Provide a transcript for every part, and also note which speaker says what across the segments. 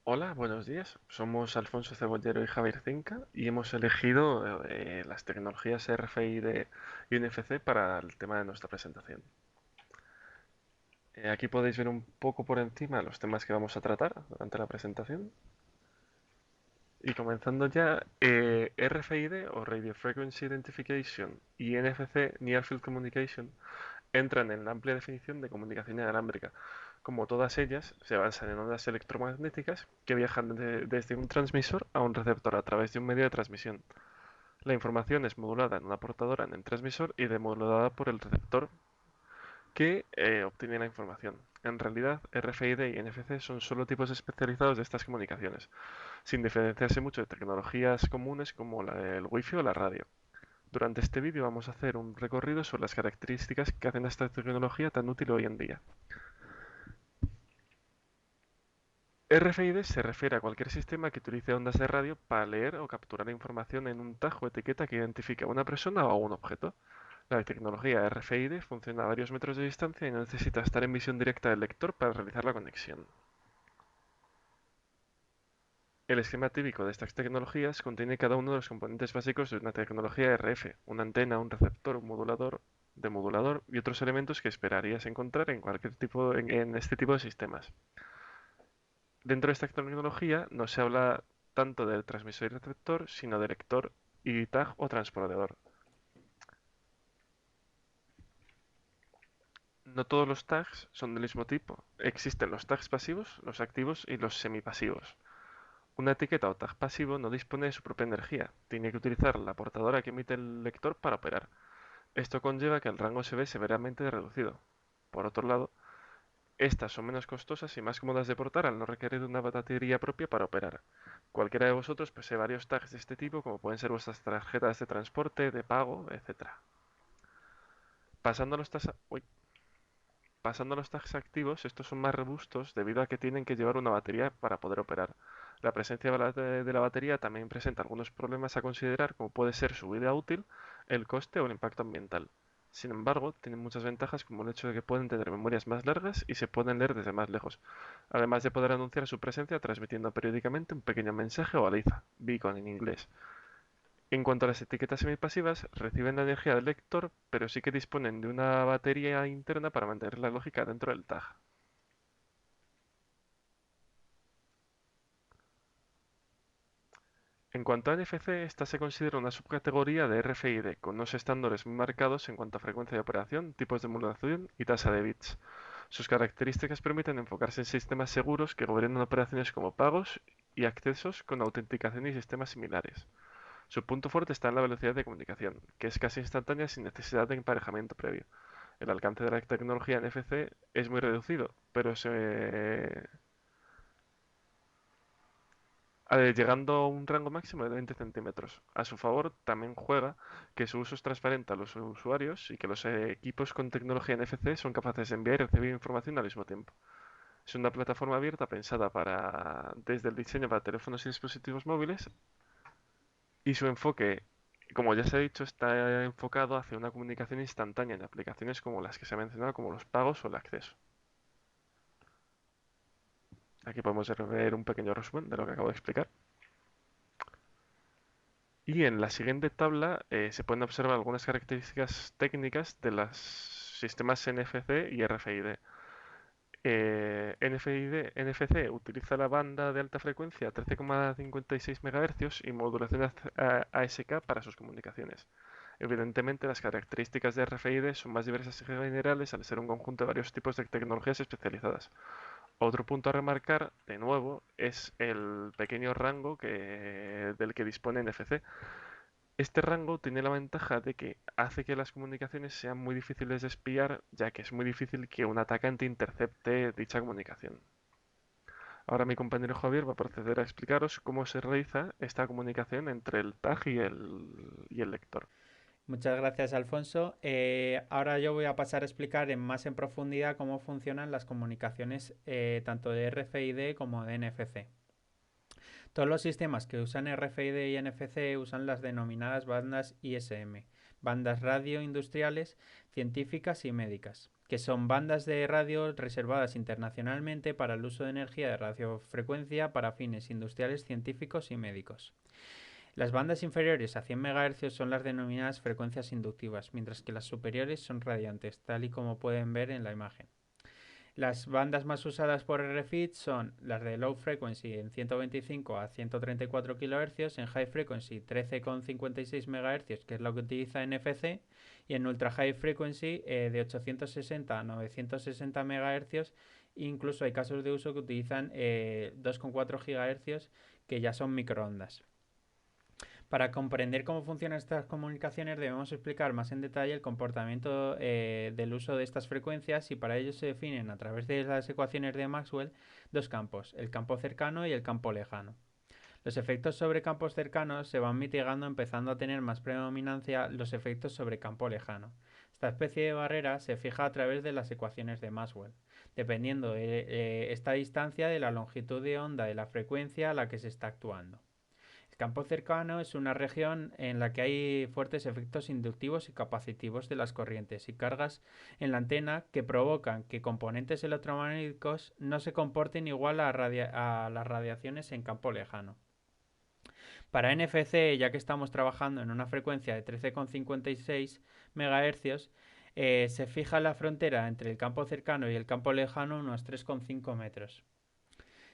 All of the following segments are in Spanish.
Speaker 1: Hola, buenos días. Somos Alfonso Cebollero y Javier Cinca y hemos elegido las tecnologías RFID y NFC para el tema de nuestra presentación. Aquí podéis ver un poco por encima los temas que vamos a tratar durante la presentación. Y comenzando ya, RFID o Radio Frequency Identification y NFC, Near Field Communication, entran en la amplia definición de comunicación inalámbrica. Como todas ellas, se basan en ondas electromagnéticas que viajan desde un transmisor a un receptor a través de un medio de transmisión. La información es modulada en una portadora en el transmisor y demodulada por el receptor que obtiene la información. En realidad, RFID y NFC son solo tipos especializados de estas comunicaciones, sin diferenciarse mucho de tecnologías comunes como la del Wi-Fi o la radio. Durante este vídeo vamos a hacer un recorrido sobre las características que hacen a esta tecnología tan útil hoy en día. RFID se refiere a cualquier sistema que utilice ondas de radio para leer o capturar información en un tag o etiqueta que identifique a una persona o un objeto. La tecnología RFID funciona a varios metros de distancia y no necesita estar en visión directa del lector para realizar la conexión. El esquema típico de estas tecnologías contiene cada uno de los componentes básicos de una tecnología RF: una antena, un receptor, un modulador, demodulador y otros elementos que esperarías encontrar en cualquier tipo en este tipo de sistemas. Dentro de esta tecnología no se habla tanto del transmisor y receptor, sino de lector y tag o transportador. No todos los tags son del mismo tipo. Existen los tags pasivos, los activos y los semipasivos. Una etiqueta o tag pasivo no dispone de su propia energía, tiene que utilizar la portadora que emite el lector para operar. Esto conlleva que el rango se ve severamente reducido. Por otro lado, estas son menos costosas y más cómodas de portar al no requerir de una batería propia para operar. Cualquiera de vosotros posee varios tags de este tipo, como pueden ser vuestras tarjetas de transporte, de pago, etc. Pasando a los tags, Pasando a los tags activos, estos son más robustos debido a que tienen que llevar una batería para poder operar. La presencia de la batería también presenta algunos problemas a considerar, como puede ser su vida útil, el coste o el impacto ambiental. Sin embargo, tienen muchas ventajas, como el hecho de que pueden tener memorias más largas y se pueden leer desde más lejos, además de poder anunciar su presencia transmitiendo periódicamente un pequeño mensaje o baliza, beacon en inglés. En cuanto a las etiquetas semipasivas, reciben la energía del lector, pero sí que disponen de una batería interna para mantener la lógica dentro del tag. En cuanto a NFC, esta se considera una subcategoría de RFID, con unos estándares muy marcados en cuanto a frecuencia de operación, tipos de modulación y tasa de bits. Sus características permiten enfocarse en sistemas seguros que gobiernan operaciones como pagos y accesos con autenticación y sistemas similares. Su punto fuerte está en la velocidad de comunicación, que es casi instantánea sin necesidad de emparejamiento previo. El alcance de la tecnología NFC es muy reducido, pero llegando a un rango máximo de 20 centímetros. A su favor, también juega que su uso es transparente a los usuarios y que los equipos con tecnología NFC son capaces de enviar y recibir información al mismo tiempo. Es una plataforma abierta pensada desde el diseño para teléfonos y dispositivos móviles, y su enfoque, como ya se ha dicho, está enfocado hacia una comunicación instantánea en aplicaciones como las que se han mencionado, como los pagos o el acceso. Aquí podemos ver un pequeño resumen de lo que acabo de explicar. Y en la siguiente tabla se pueden observar algunas características técnicas de los sistemas NFC y RFID. NFC utiliza la banda de alta frecuencia 13,56 MHz y modulación ASK para sus comunicaciones. Evidentemente, las características de RFID son más diversas y generales al ser un conjunto de varios tipos de tecnologías especializadas. Otro punto a remarcar, de nuevo, es el pequeño rango del que dispone NFC. Este rango tiene la ventaja de que hace que las comunicaciones sean muy difíciles de espiar, ya que es muy difícil que un atacante intercepte dicha comunicación. Ahora mi compañero Javier va a proceder a explicaros cómo se realiza esta comunicación entre el tag y el lector.
Speaker 2: Muchas gracias, Alfonso. Ahora yo voy a pasar a explicar más en profundidad cómo funcionan las comunicaciones tanto de RFID como de NFC. Todos los sistemas que usan RFID y NFC usan las denominadas bandas ISM, bandas radio industriales, científicas y médicas. que son bandas de radio reservadas internacionalmente para el uso de energía de radiofrecuencia para fines industriales, científicos y médicos. Las bandas inferiores a 100 MHz son las denominadas frecuencias inductivas, mientras que las superiores son radiantes, tal y como pueden ver en la imagen. Las bandas más usadas por RFID son las de low frequency en 125 a 134 kHz, en high frequency 13,56 MHz, que es lo que utiliza NFC, y en ultra high frequency de 860 a 960 MHz. Incluso hay casos de uso que utilizan 2,4 GHz, que ya son microondas. Para comprender cómo funcionan estas comunicaciones debemos explicar más en detalle el comportamiento del uso de estas frecuencias, y para ello se definen a través de las ecuaciones de Maxwell dos campos, el campo cercano y el campo lejano. Los efectos sobre campos cercanos se van mitigando, empezando a tener más predominancia los efectos sobre campo lejano. Esta especie de barrera se fija a través de las ecuaciones de Maxwell, dependiendo de esta distancia de la longitud de onda de la frecuencia a la que se está actuando. El campo cercano es una región en la que hay fuertes efectos inductivos y capacitivos de las corrientes y cargas en la antena que provocan que componentes electromagnéticos no se comporten igual a las radiaciones en campo lejano. Para NFC, ya que estamos trabajando en una frecuencia de 13,56 MHz, se fija la frontera entre el campo cercano y el campo lejano unos 3,5 metros.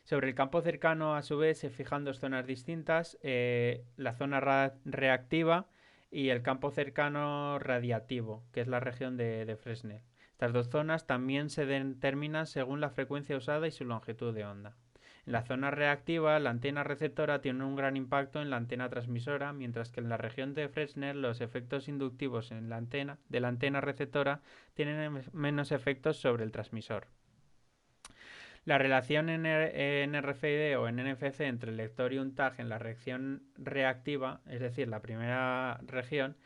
Speaker 2: Sobre el campo cercano, a su vez, se fijan dos zonas distintas, la zona reactiva y el campo cercano radiativo, que es la región de Fresnel. Estas dos zonas también se determinan según la frecuencia usada y su longitud de onda. En la zona reactiva, la antena receptora tiene un gran impacto en la antena transmisora, mientras que en la región de Fresnel los efectos inductivos de la antena receptora tienen menos efectos sobre el transmisor. La relación en RFID o en NFC entre el lector y un tag en la región reactiva, es decir, la primera región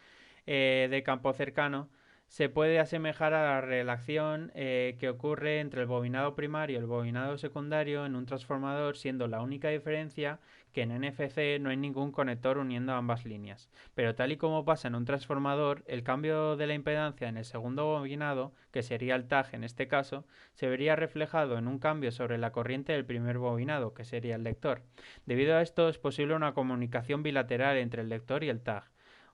Speaker 2: de campo cercano, se puede asemejar a la relación que ocurre entre el bobinado primario y el bobinado secundario en un transformador, siendo la única diferencia que en NFC no hay ningún conector uniendo ambas líneas. Pero tal y como pasa en un transformador, el cambio de la impedancia en el segundo bobinado, que sería el tag en este caso, se vería reflejado en un cambio sobre la corriente del primer bobinado, que sería el lector. Debido a esto es posible una comunicación bilateral entre el lector y el tag.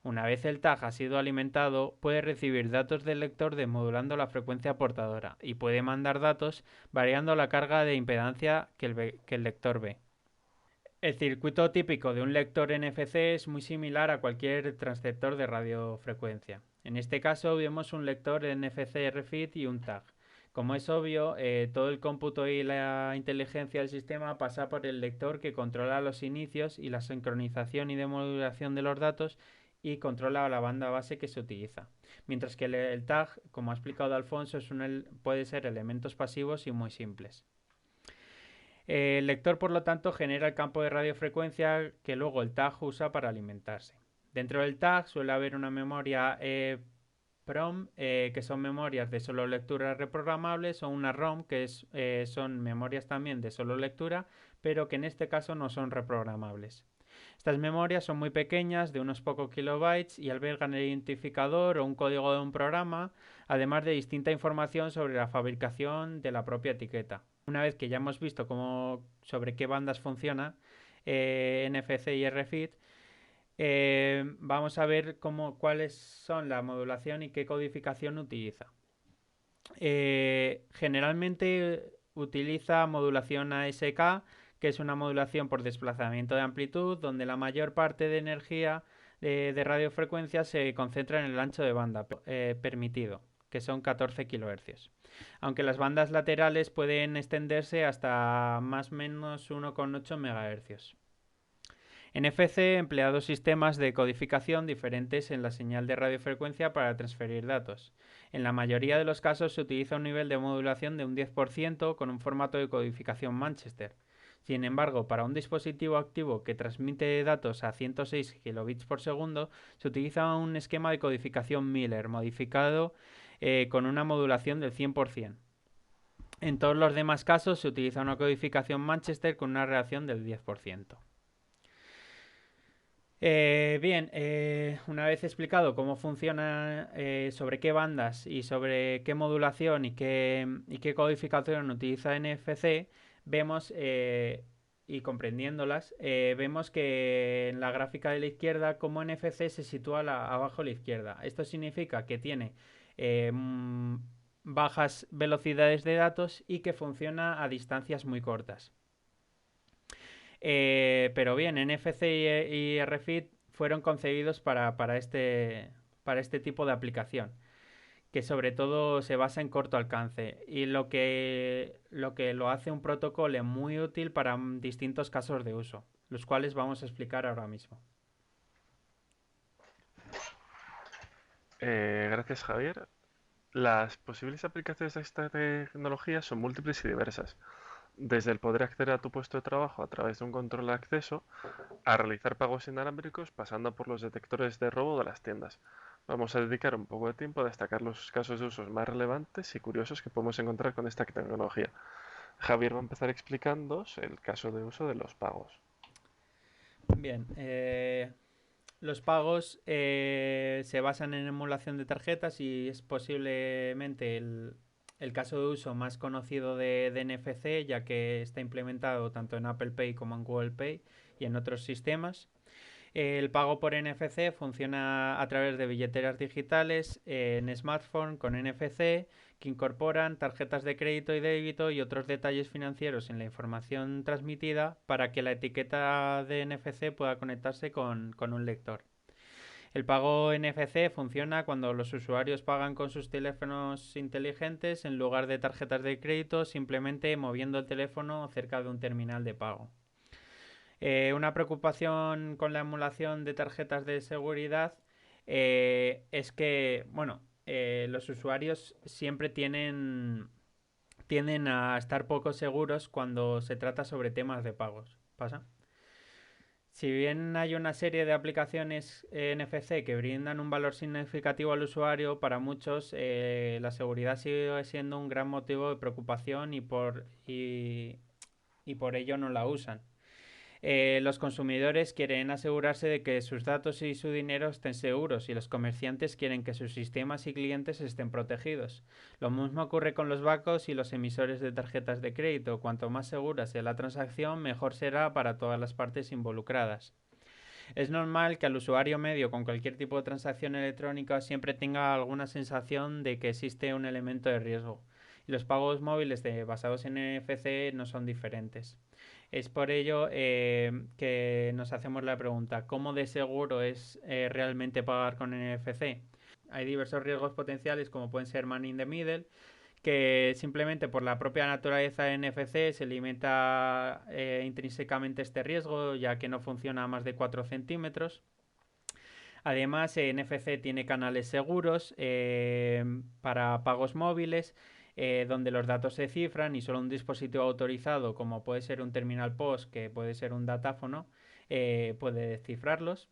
Speaker 2: Una vez el tag ha sido alimentado, puede recibir datos del lector desmodulando la frecuencia portadora y puede mandar datos variando la carga de impedancia que el lector ve. El circuito típico de un lector NFC es muy similar a cualquier transceptor de radiofrecuencia. En este caso vemos un lector NFC RFID y un tag. Como es obvio, todo el cómputo y la inteligencia del sistema pasa por el lector, que controla los inicios y la sincronización y demodulación de los datos y controla la banda base que se utiliza. Mientras que el tag, como ha explicado Alfonso, puede ser elementos pasivos y muy simples. El lector, por lo tanto, genera el campo de radiofrecuencia que luego el tag usa para alimentarse. Dentro del tag suele haber una memoria PROM, que son memorias de solo lectura reprogramables, o una ROM, que son memorias también de solo lectura, pero que en este caso no son reprogramables. Estas memorias son muy pequeñas, de unos pocos kilobytes, y albergan el identificador o un código de un programa, además de distinta información sobre la fabricación de la propia etiqueta. Una vez que ya hemos visto sobre qué bandas funciona NFC y RFID, vamos a ver cuáles son la modulación y qué codificación utiliza. Generalmente utiliza modulación ASK, que es una modulación por desplazamiento de amplitud, donde la mayor parte de energía de radiofrecuencia se concentra en el ancho de banda permitido, que son 14 kHz. Aunque las bandas laterales pueden extenderse hasta más o menos 1,8 MHz. NFC emplea dos sistemas de codificación diferentes en la señal de radiofrecuencia para transferir datos. En la mayoría de los casos se utiliza un nivel de modulación de un 10% con un formato de codificación Manchester. Sin embargo, para un dispositivo activo que transmite datos a 106 kilobits por segundo, se utiliza un esquema de codificación Miller modificado con una modulación del 100%. En todos los demás casos se utiliza una codificación Manchester con una reacción del 10%. Bien, una vez explicado cómo funciona, sobre qué bandas y sobre qué modulación y qué codificación utiliza NFC, vemos, y comprendiéndolas, vemos que en la gráfica de la izquierda, como NFC se sitúa abajo a la izquierda. Esto significa que tiene eh, mm, bajas velocidades de datos y que funciona a distancias muy cortas. Pero bien, NFC y RFID fueron concebidos para este tipo de aplicación, que sobre todo se basa en corto alcance y lo hace un protocolo muy útil para distintos casos de uso, los cuales vamos a explicar ahora mismo.
Speaker 1: Gracias, Javier. Las posibles aplicaciones de esta tecnología son múltiples y diversas, desde el poder acceder a tu puesto de trabajo a través de un control de acceso a realizar pagos inalámbricos pasando por los detectores de robo de las tiendas. Vamos a dedicar un poco de tiempo a destacar los casos de usos más relevantes y curiosos que podemos encontrar con esta tecnología. Javier va a empezar explicándoos el caso de uso de los pagos.
Speaker 2: Bien, los pagos se basan en emulación de tarjetas y es posiblemente el caso de uso más conocido de NFC, ya que está implementado tanto en Apple Pay como en Google Pay y en otros sistemas. El pago por NFC funciona a través de billeteras digitales en smartphone con NFC que incorporan tarjetas de crédito y débito y otros detalles financieros en la información transmitida para que la etiqueta de NFC pueda conectarse con un lector. El pago NFC funciona cuando los usuarios pagan con sus teléfonos inteligentes en lugar de tarjetas de crédito, simplemente moviendo el teléfono cerca de un terminal de pago. Una preocupación con la emulación de tarjetas de seguridad es que, bueno, los usuarios siempre tienden a estar poco seguros cuando se trata sobre temas de pagos. ¿Pasa? Si bien hay una serie de aplicaciones NFC que brindan un valor significativo al usuario, para muchos la seguridad sigue siendo un gran motivo de preocupación y por ello no la usan. Los consumidores quieren asegurarse de que sus datos y su dinero estén seguros y los comerciantes quieren que sus sistemas y clientes estén protegidos. Lo mismo ocurre con los bancos y los emisores de tarjetas de crédito. Cuanto más segura sea la transacción, mejor será para todas las partes involucradas. Es normal que al usuario medio con cualquier tipo de transacción electrónica siempre tenga alguna sensación de que existe un elemento de riesgo. Y los pagos móviles basados en NFC no son diferentes. Es por ello que nos hacemos la pregunta, ¿cómo de seguro es realmente pagar con NFC? Hay diversos riesgos potenciales como pueden ser man in the middle, que simplemente por la propia naturaleza de NFC se limita intrínsecamente este riesgo, ya que no funciona a más de 4 centímetros. Además, NFC tiene canales seguros para pagos móviles, donde los datos se cifran y solo un dispositivo autorizado, como puede ser un terminal POS, que puede ser un datáfono, puede descifrarlos.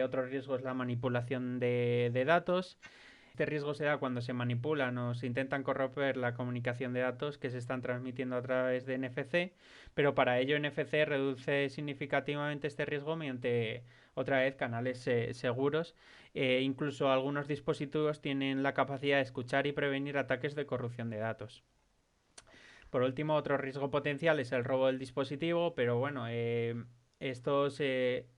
Speaker 2: Otro riesgo es la manipulación de datos. Este riesgo se da cuando se manipulan o se intentan corromper la comunicación de datos que se están transmitiendo a través de NFC, pero para ello NFC reduce significativamente este riesgo mediante otra vez canales seguros. Incluso algunos dispositivos tienen la capacidad de escuchar y prevenir ataques de corrupción de datos. Por último, otro riesgo potencial es el robo del dispositivo, pero bueno, esto se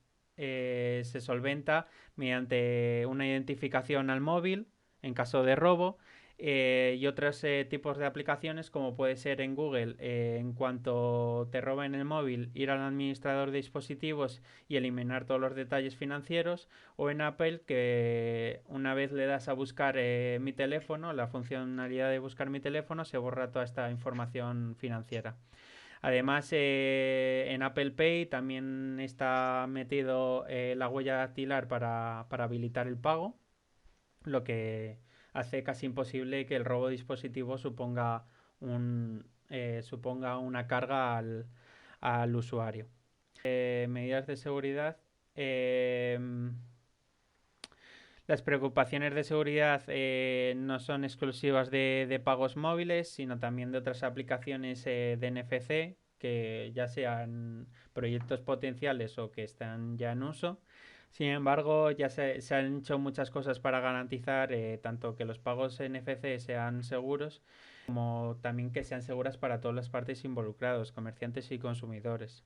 Speaker 2: solventa mediante una identificación al móvil en caso de robo y otros tipos de aplicaciones como puede ser en Google, en cuanto te roben el móvil, ir al administrador de dispositivos y eliminar todos los detalles financieros, o en Apple que una vez le das a buscar mi teléfono, la funcionalidad de buscar mi teléfono, se borra toda esta información financiera. Además, en Apple Pay también está metido la huella dactilar para habilitar el pago, lo que hace casi imposible que el robo de dispositivo suponga una carga al usuario. Medidas de seguridad. Eh, las preocupaciones de seguridad no son exclusivas de pagos móviles, sino también de otras aplicaciones de NFC, que ya sean proyectos potenciales o que están ya en uso. Sin embargo, ya se han hecho muchas cosas para garantizar tanto que los pagos NFC sean seguros como también que sean seguras para todas las partes involucradas, comerciantes y consumidores.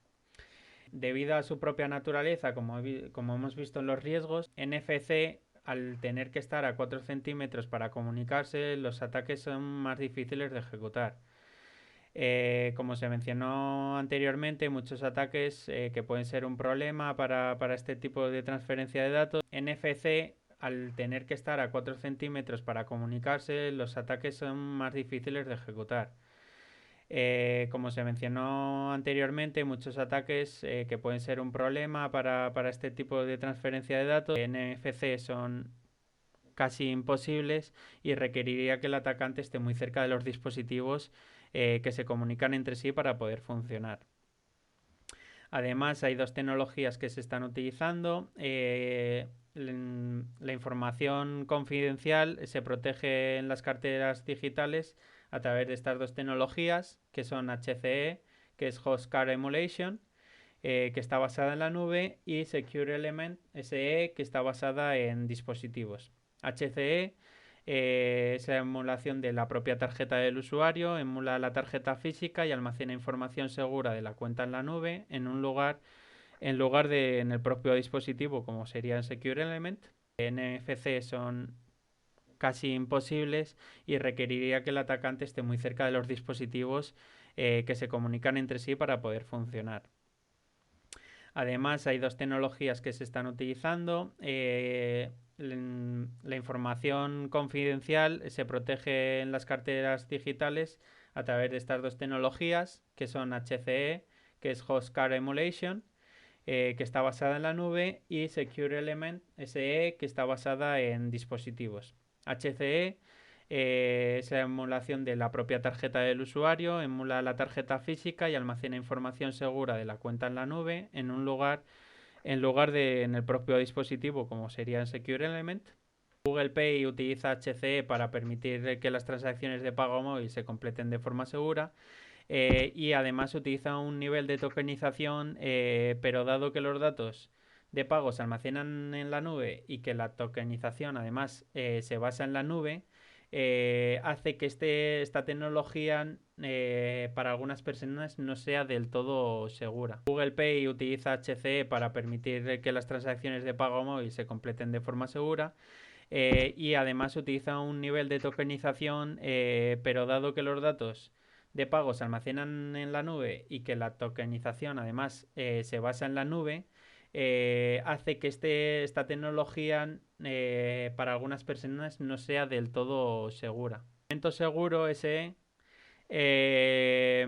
Speaker 2: Debido a su propia naturaleza, como hemos visto en los riesgos, NFC, al tener que estar a 4 centímetros para comunicarse, los ataques son más difíciles de ejecutar. Como se mencionó anteriormente, muchos ataques que pueden ser un problema para este tipo de transferencia de datos. NFC, al tener que estar a 4 centímetros para comunicarse, los ataques son más difíciles de ejecutar. Como se mencionó anteriormente, muchos ataques que pueden ser un problema para este tipo de transferencia de datos. NFC son casi imposibles y requeriría que el atacante esté muy cerca de los dispositivos que se comunican entre sí para poder funcionar. Además, hay dos tecnologías que se están utilizando. La información confidencial se protege en las carteras digitales a través de estas dos tecnologías, que son HCE, que es Host Card Emulation, que está basada en la nube, y Secure Element SE, que está basada en dispositivos. HCE es la emulación de la propia tarjeta del usuario, emula la tarjeta física y almacena información segura de la cuenta en la nube en lugar de en el propio dispositivo, como sería en Secure Element. NFC son casi imposibles y requeriría que el atacante esté muy cerca de los dispositivos que se comunican entre sí para poder funcionar. Además, hay dos tecnologías que se están utilizando. La información confidencial se protege en las carteras digitales a través de estas dos tecnologías, que son HCE, que es Host Card Emulation, que está basada en la nube, y Secure Element SE, que está basada en dispositivos. HCE es la emulación de la propia tarjeta del usuario, emula la tarjeta física y almacena información segura de la cuenta en la nube en lugar de en el propio dispositivo, como sería en Secure Element. Google Pay utiliza HCE para permitir que las transacciones de pago móvil se completen de forma segura. Y además utiliza un nivel de tokenización, pero dado que los datos de pago se almacenan en la nube y que la tokenización además se basa en la nube, hace que esta tecnología para algunas personas no sea del todo segura. Google Pay utiliza HCE para permitir que las transacciones de pago móvil se completen de forma segura. Y además utiliza un nivel de tokenización, pero dado que los datos de pago se almacenan en la nube y que la tokenización además se basa en la nube, hace que esta tecnología para algunas personas no sea del todo segura. Momento seguro ese eh,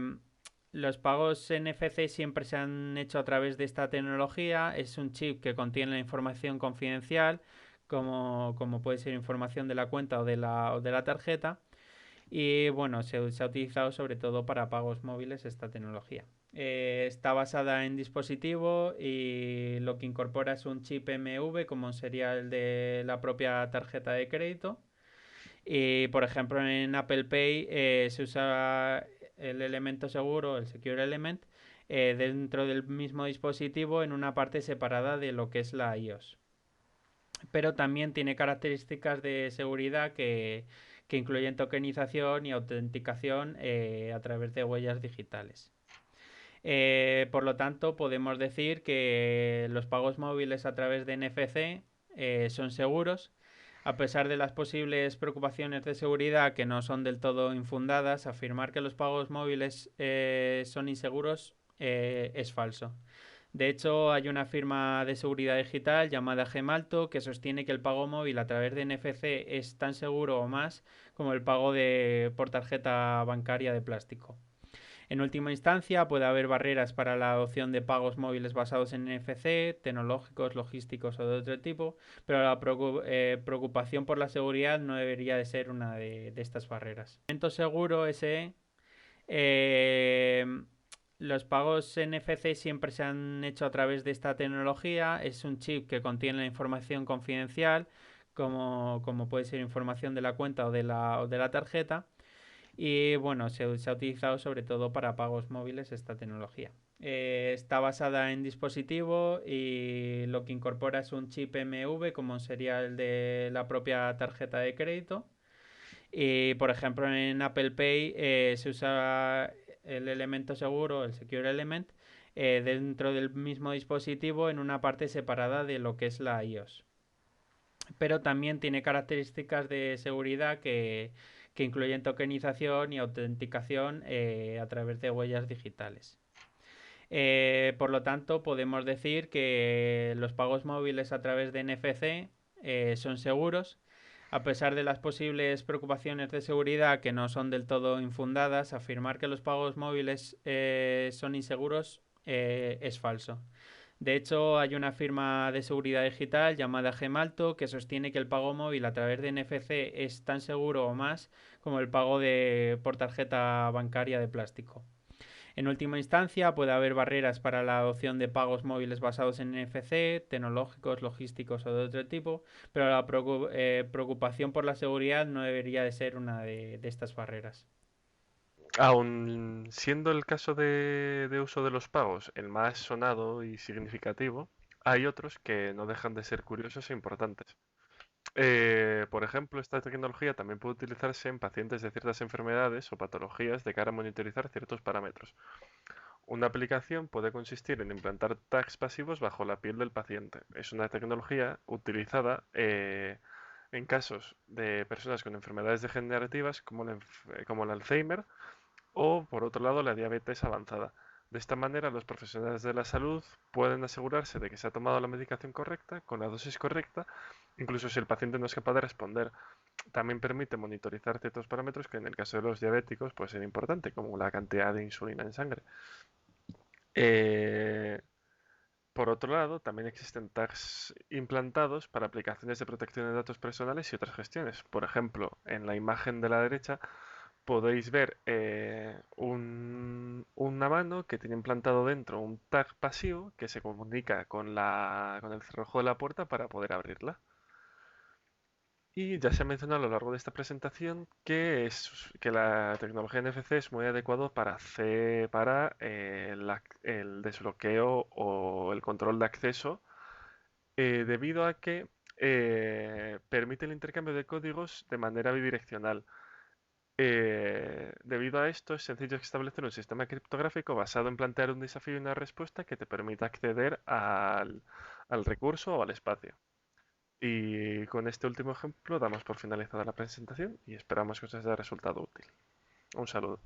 Speaker 2: los pagos NFC siempre se han hecho a través de esta tecnología. Es un chip que contiene la información confidencial, como puede ser información de la cuenta o de la tarjeta. Y bueno, se ha utilizado sobre todo para pagos móviles esta tecnología. Está basada en dispositivo y lo que incorpora es un chip MV, como sería el de la propia tarjeta de crédito. Y por ejemplo en Apple Pay se usa el elemento seguro, el Secure Element, dentro del mismo dispositivo en una parte separada de lo que es la iOS. Pero también tiene características de seguridad que incluyen tokenización y autenticación a través de huellas digitales. Por lo tanto, podemos decir que los pagos móviles a través de NFC son seguros. A pesar de las posibles preocupaciones de seguridad que no son del todo infundadas, afirmar que los pagos móviles son inseguros es falso. De hecho, hay una firma de seguridad digital llamada Gemalto que sostiene que el pago móvil a través de NFC es tan seguro o más como el pago por tarjeta bancaria de plástico. En última instancia, puede haber barreras para la adopción de pagos móviles basados en NFC, tecnológicos, logísticos o de otro tipo, pero la preocupación por la seguridad no debería de ser una de estas barreras. Momento seguro SE. Eh, los pagos NFC siempre se han hecho a través de esta tecnología. Es un chip que contiene la información confidencial, como puede ser información de la cuenta o de la tarjeta. Y bueno, se ha utilizado sobre todo para pagos móviles esta tecnología. Está basada en dispositivo y lo que incorpora es un chip MV, como sería el de la propia tarjeta de crédito. Y por ejemplo en Apple Pay se usa el elemento seguro, el Secure Element, dentro del mismo dispositivo en una parte separada de lo que es la iOS. Pero también tiene características de seguridad que incluyen tokenización y autenticación a través de huellas digitales. Por lo tanto, podemos decir que los pagos móviles a través de NFC son seguros, a pesar de las posibles preocupaciones de seguridad que no son del todo infundadas. Afirmar que los pagos móviles son inseguros es falso. De hecho, hay una firma de seguridad digital llamada Gemalto que sostiene que el pago móvil a través de NFC es tan seguro o más como el pago por tarjeta bancaria de plástico. En última instancia, puede haber barreras para la adopción de pagos móviles basados en NFC, tecnológicos, logísticos o de otro tipo, pero la preocupación por la seguridad no debería de ser una de estas barreras.
Speaker 1: Aun siendo el caso de uso de los pagos el más sonado y significativo, hay otros que no dejan de ser curiosos e importantes. Por ejemplo, esta tecnología también puede utilizarse en pacientes de ciertas enfermedades o patologías de cara a monitorizar ciertos parámetros. Una aplicación puede consistir en implantar tags pasivos bajo la piel del paciente. Es una tecnología utilizada en casos de personas con enfermedades degenerativas como el Alzheimer o, por otro lado, la diabetes avanzada. De esta manera, los profesionales de la salud pueden asegurarse de que se ha tomado la medicación correcta, con la dosis correcta, incluso si el paciente no es capaz de responder. También permite monitorizar ciertos parámetros que en el caso de los diabéticos puede ser importante, como la cantidad de insulina en sangre. Eh, por otro lado, también existen tags implantados para aplicaciones de protección de datos personales y otras gestiones. Por ejemplo, en la imagen de la derecha podéis ver una mano que tiene implantado dentro un tag pasivo que se comunica con el cerrojo de la puerta para poder abrirla. Y ya se ha mencionado a lo largo de esta presentación que la tecnología NFC es muy adecuado para el desbloqueo o el control de acceso, debido a que permite el intercambio de códigos de manera bidireccional. Debido a esto, es sencillo establecer un sistema criptográfico basado en plantear un desafío y una respuesta que te permita acceder al recurso o al espacio. Y con este último ejemplo damos por finalizada la presentación y esperamos que os haya resultado útil. Un saludo.